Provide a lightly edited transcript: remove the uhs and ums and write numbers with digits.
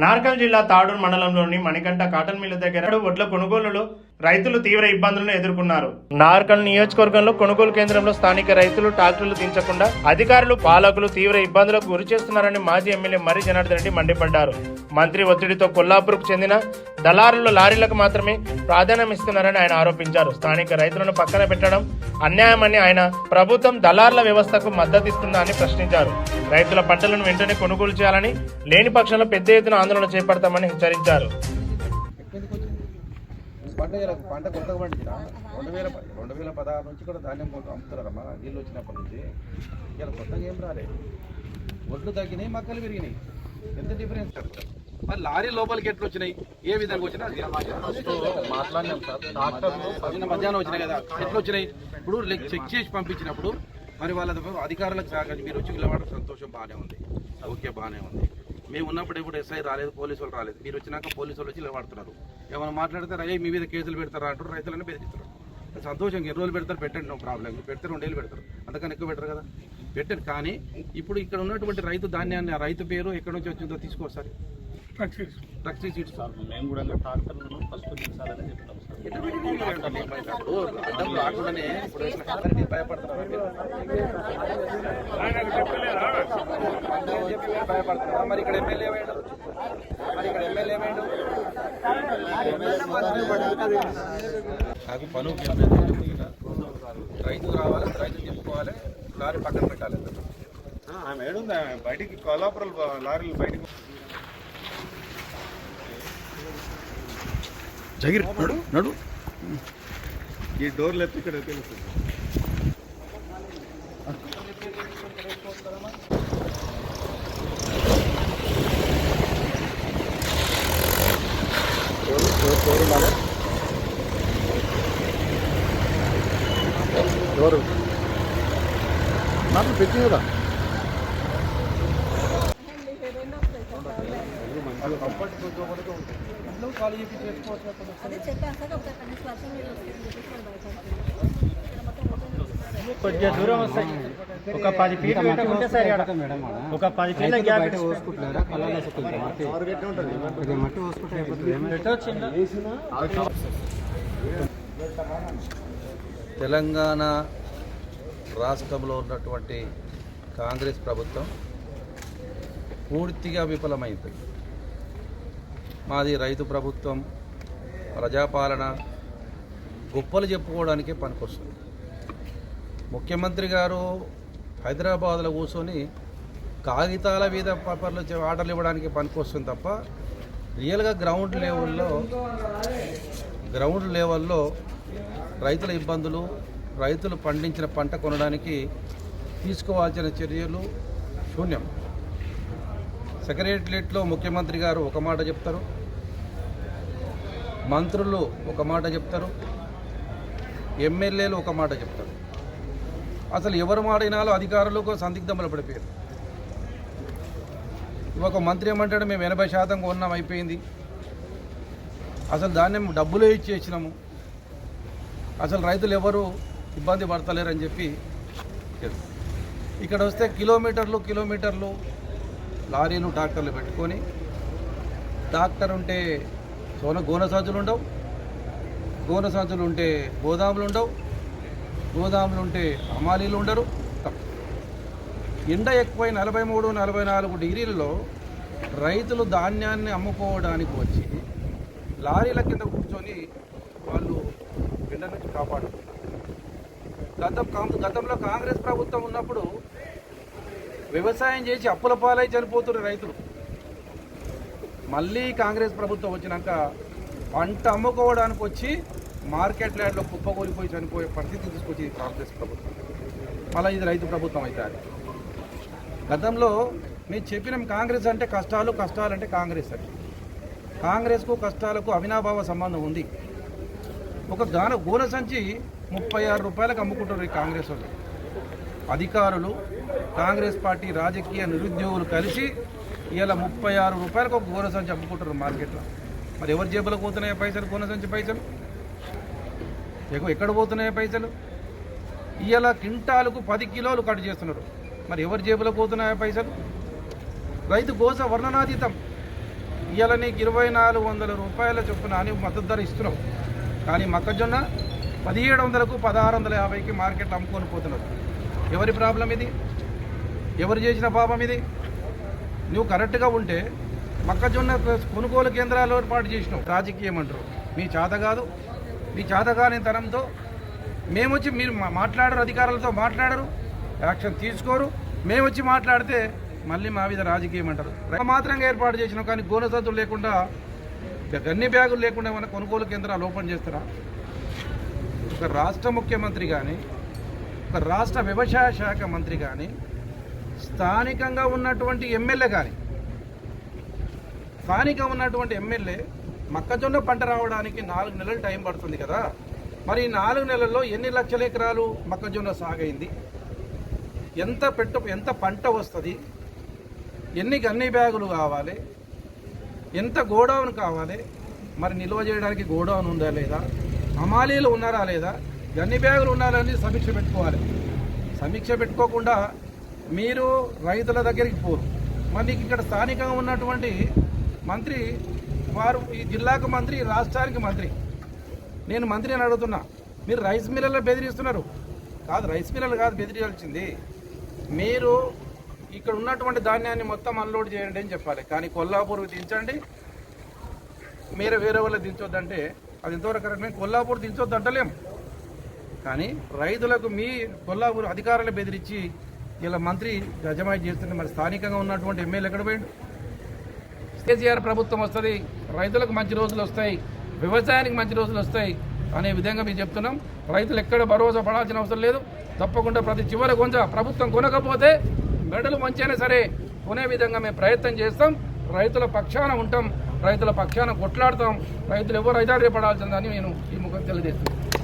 నార్కల్ జిల్లా తాడూరు మండలంలోని Manikanta cotton mill దగ్గర వడ్ల కొనుగోలులో రైతులు తీవ్ర ఇబ్బందులను ఎదుర్కొన్నారు. నార్కల్ నియోజకవర్గంలో కొనుగోలు కేంద్రంలో స్థానిక రైతులు ట్రాక్టర్లు దించకుండా అధికారులు పాలకులు తీవ్ర ఇబ్బందులకు గురి చేస్తున్నారని మాజీ ఎమ్మెల్యే మర్రి జనార్దన్ రెడ్డి మండిపడ్డారు. మంత్రి ఒత్తిడితో కొల్లాపూర్కు చెందిన దళారులు లారీలకు మాత్రమే ప్రాధాన్యం ఇస్తున్నారని ఆయన ఆరోపించారు. స్థానిక రైతులను పక్కన పెట్టడం అన్యాయమని ఆయన ప్రభుత్వం దళారుల వ్యవస్థకు మద్దతిస్తుందా అని ప్రశ్నించారు. రైతుల పంటలను వెంటనే కొనుగోలు చేయాలని, లేని పక్షంలో పెద్ద ఎత్తున ఆందోళన చేపడతామని హెచ్చరించారు. పంట కొత్తగా పండించిన 2016 నుంచి కూడా ధాన్యం అమ్ముతున్నారమ్మా. నీళ్ళు వచ్చినప్పటి నుంచి ఇలా కొత్తగా ఏం రాలేదు. ఒడ్లు తగ్గినాయి, మక్కలు పెరిగినాయి. ఎంత డిఫరెన్స్ మరి లారీ లోపలికి ఎట్లు వచ్చినాయి, ఏ విధంగా వచ్చినాయి మాట్లాడినాం సార్. డాక్టర్లు మధ్యాహ్నం వచ్చినాయి కదా, ఎట్లు వచ్చినాయి? ఇప్పుడు చెక్ చేసి పంపించినప్పుడు మరి వాళ్ళ అధికారులకు సహకరించి మీరు వచ్చి నిలబడడం సంతోషం బాగానే ఉంది, ఓకే బాగానే ఉంది. మేము ఉన్నప్పుడు ఇప్పుడు ఎస్ఐ రాలేదు, పోలీసు వాళ్ళు రాలేదు. మీరు వచ్చినాక పోలీసు వాళ్ళు వచ్చి నిలబడుతున్నారు. ఏమైనా మాట్లాడితే అయ్యే మీ మీద కేసులు పెడతారా అంటారు, రైతులను బెదిరిస్తారు. సంతోషం, ఎన్ని రోజులు పెడతారు పెట్టండి, నో ప్రాబ్లం. పెడితే 2 ఏళ్ళు పెడతారు, అంతకన్నా ఎక్కువ పెట్టరు కదా, పెట్టండి. కానీ ఇప్పుడు ఇక్కడ ఉన్నటువంటి రైతు ధాన్యాన్ని, ఆ రైతు పేరు ఎక్కడి నుంచి వచ్చిందో తీసుకోసారి ట్రక్ సీట్స్ మేము కూడా ట్రాక్టర్లను ఫస్ట్ దించాలని చెప్తాం సార్. అడ్డం రాకుండానే ఇప్పుడు భయపడతారా? భయపడతారా? మరి ఇక్కడ ఎమ్మెల్యే వేయండు, నాకు పను రైతు రావాలి, రైతు చెప్పుకోవాలి, లారీ పక్కన పెట్టాలి. మేడం బయటికి కొల్లాపురం లారీలు బయటికి జగిరి నడు ఈ డోర్లు ఎత్తి ఇక్కడ తెలుస్తుంది. డోరు నాకు పెట్టి కదా కొద్దిగా దూరం వస్తాయి. ఒక 10 ఫీట్ ఉంటే సరే, ఒక 10 ఫీట్ల గ్యాప్ తెలంగాణ రాష్ట్రంలో ఉన్నటువంటి కాంగ్రెస్ ప్రభుత్వం పూర్తిగా విఫలమైంది. మాది రైతు ప్రభుత్వం, ప్రజాపాలన గొప్పలు చెప్పుకోవడానికే పనికొస్తుంది. ముఖ్యమంత్రి గారు హైదరాబాద్లో కూర్చొని కాగితాల మీద పేపర్లు ఆర్డర్లు ఇవ్వడానికి పనికొస్తుంది తప్ప రియల్గా గ్రౌండ్ లెవెల్లో రైతుల ఇబ్బందులు, రైతులు పండించిన పంట కొనడానికి తీసుకోవాల్సిన చర్యలు శూన్యం. సెక్రటరియట్లో ముఖ్యమంత్రి గారు ఒక మాట చెప్తారు, మంత్రులు ఒక మాట చెప్తారు, ఎమ్మెల్యేలు ఒక మాట చెప్తారు. అసలు ఎవరు మాడినాలో అధికారులకు సందిగ్ధంలో పడిపోయారు. ఒక మంత్రి ఏమంటాడు, మేము 80% కొన్నాం, అయిపోయింది, అసలు ధాన్యం డబ్బులే ఇచ్చేసినాము, అసలు రైతులు ఎవరు ఇబ్బంది పడతలేరని చెప్పి. ఇక్కడ వస్తే కిలోమీటర్లు లారీలు ట్రాక్టర్లు పెట్టుకొని, ట్రాక్టర్ ఉంటే గోనె సంచులు ఉండవు, గోనె సంచులు ఉంటే గోదాములు ఉండవు, గోదాములు ఉంటే హమాలీలు ఉండరు. ఎండ ఎక్కువై 43-44 డిగ్రీలలో రైతులు ధాన్యాన్ని అమ్ముకోవడానికి వచ్చి లారీల కింద కూర్చొని వాళ్ళు ఎండ నుంచి కాపాడుతున్నారు. గతంలో కాంగ్రెస్ ప్రభుత్వం ఉన్నప్పుడు వ్యవసాయం చేసి అప్పుల పాలై చనిపోతున్నారు రైతులు. మళ్ళీ కాంగ్రెస్ ప్రభుత్వం వచ్చినాక పంట అమ్ముకోవడానికి వచ్చి మార్కెట్ ల్యాండ్లో కుప్పకూలిపోయి చనిపోయే పరిస్థితి తీసుకొచ్చింది కాంగ్రెస్ ప్రభుత్వం. మళ్ళీ ఇది రైతు ప్రభుత్వం అవుతుంది. గతంలో నేను చెప్పిన కాంగ్రెస్ అంటే కష్టాలు అంటే కాంగ్రెస్ అని. కాంగ్రెస్కు కష్టాలకు అవినాభావ సంబంధం ఉంది. ఒక గోనె సంచి 36 రూపాయలకు అమ్ముకుంటారు ఈ కాంగ్రెస్ వాళ్ళు. అధికారులు, కాంగ్రెస్ పార్టీ రాజకీయ నిరుద్యోగులు కలిసి ఇలా 36 రూపాయలకు ఒక గోనె సంచి అమ్ముకుంటారు మార్కెట్లో. మరి ఎవరి జేబులకు పోతున్నాయి పైసలు? గోనె సంచి పైసలు ఎక్కడ పోతున్నాయి పైసలు? ఇలా క్వింటాలకు 10 కిలోలు కట్ చేస్తున్నారు. మరి ఎవరి జేబులకు పోతున్నాయి పైసలు? రైతు గోస వర్ణనాతీతం. ఇవాళ నీకు 2400 రూపాయల చొప్పున అని మద్దతు ధర ఇస్తున్నావు, కానీ మొక్కజొన్న 1700కు 1650కి మార్కెట్లో అమ్ముకొని పోతున్నారు. ఎవరి ప్రాబ్లం ఇది? ఎవరు చేసిన పాపం ఇది? నువ్వు కరెక్ట్గా ఉంటే మొక్కజొన్న కొనుగోలు కేంద్రాలు ఏర్పాటు చేసినావు. రాజకీయం అంటారు, మీ చేత కాదు. మీ చేతగాని తనంతో మేము వచ్చి మీరు మాట్లాడరు, అధికారులతో మాట్లాడరు, యాక్షన్ తీసుకోరు. మేము వచ్చి మాట్లాడితే మళ్ళీ మా మీద రాజకీయం అంటారు. మాత్రంగా ఏర్పాటు చేసినాం, కానీ గోనసత్తులు లేకుండా గన్ని బ్యాగులు లేకుండా మన కొనుగోలు కేంద్రాలు ఓపెన్ చేస్తారా? ఒక రాష్ట్ర ముఖ్యమంత్రి కానీ, ఒక రాష్ట్ర వ్యవసాయ శాఖ మంత్రి కానీ, స్థానికంగా ఉన్నటువంటి ఎమ్మెల్యే కానీ, స్థానికంగా ఉన్నటువంటి ఎమ్మెల్యే మొక్కజొన్న పంట రావడానికి 4 నెలలు టైం పడుతుంది కదా, మరి ఈ 4 నెలల్లో ఎన్ని లక్షల ఎకరాలు మొక్కజొన్న సాగైంది? ఎంత పంట వస్తుంది? ఎన్ని గన్ని బ్యాగులు కావాలి? ఎంత గోడౌన్ కావాలి? మరి నిల్వ చేయడానికి గోడౌన్ ఉందా లేదా? హమాలీలు ఉన్నారా లేదా? గన్ని బ్యాగులు ఉన్నారని సమీక్ష పెట్టుకోవాలి. సమీక్ష పెట్టుకోకుండా మీరు రైతుల దగ్గరికి పోరు. మరి నీకు ఇక్కడ స్థానికంగా ఉన్నటువంటి మంత్రి, వారు ఈ జిల్లాకు మంత్రి, రాష్ట్రానికి మంత్రి. నేను మంత్రిని అడుగుతున్నా, మీరు రైస్ మిల్లర్లు బెదిరిస్తున్నారు. కాదు, రైస్ మిల్లర్లు కాదు బెదిరించాల్సింది, మీరు ఇక్కడ ఉన్నటువంటి ధాన్యాన్ని మొత్తం అన్లోడ్ చేయండి అని చెప్పాలి. కానీ కొల్లాపూర్కి దించండి, మీరు వేరే వాళ్ళు దించొద్దంటే అది ఎంతవరకు కరెక్ట్? మేము కొల్లాపూర్ దించొద్దు అంటలేం, కానీ రైతులకు మీ కొల్లాపూర్ అధికారులు బెదిరించి ఇలా మంత్రి గజమాయి చేస్తుంది. మరి స్థానికంగా ఉన్నటువంటి ఎమ్మెల్యే ఎక్కడ పోయిండు? కేసీఆర్ ప్రభుత్వం వస్తుంది, రైతులకు మంచి రోజులు వస్తాయి, వ్యవసాయానికి మంచి రోజులు వస్తాయి అనే విధంగా మేము చెప్తున్నాం. రైతులు ఎక్కడ భరోసా పడాల్సిన అవసరం లేదు. తప్పకుండా ప్రతి చివరి కొంచె ప్రభుత్వం కొనకపోతే మెడలు మంచైనా సరే కొనే విధంగా మేము ప్రయత్నం చేస్తాం. రైతుల పక్షాన ఉంటాం, రైతుల పక్షాన కొట్లాడతాం. రైతులు ఎవరు ఐదారు పడాల్సిందని నేను ఈ ముఖం తెలియజేస్తున్నాను.